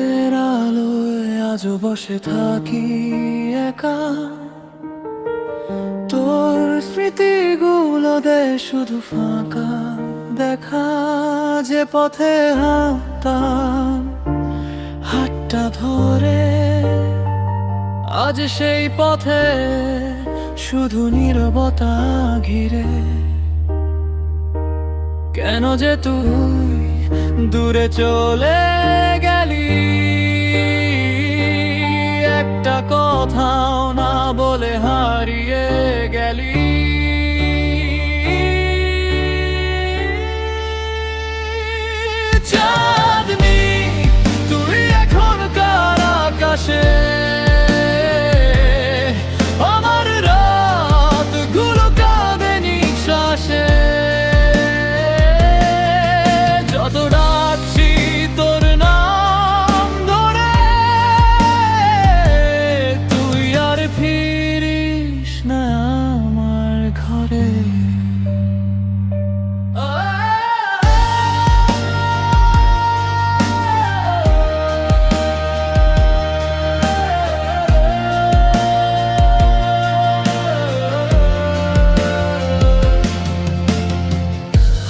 রাতের আলোয় আজও বসে থাকি একা, তোর স্মৃতিগুলো দেয় শুধু ফাঁকা দেখা। যে পথে হাঁটতাম হাতটা ধরে, আজ সেই পথে শুধু নীরবতা ঘিরে। কেন যে তুই দূরে চলে গেলি, একটা কথাও না বলে হারিয়ে গেলি। চাঁদনি তুই এখন কার আকাশে, আমার রাতগুলো কাঁদে নিঃশ্বাসে। যত ডাকছি তোর নাম ধরে, তুই আর ফিরিস না আমার ঘরে।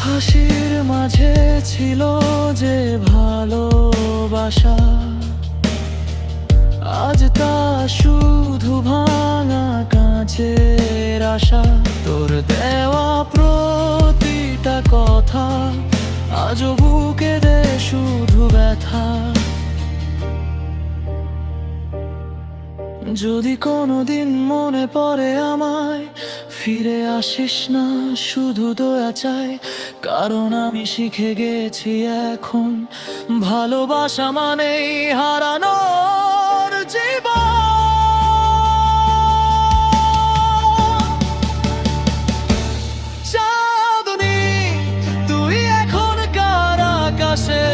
হাসির মাঝে ছিল যে ভালোবাসা, আজ তা শুধু ভাঙা কাঁচের আশা। তোর দেওয়া প্রতিটা কথা আজও বুকে দে শুধু ব্যথা। যদি কোনোদিন মনে পড়ে আমায়, ফিরে আসিস না, শুধু দয়া চাই। কারণ আমি শিখে গেছি এখন, ভালোবাসা মানেই হারানোর জীবন। চাঁদনি তুই এখন কার আকাশে,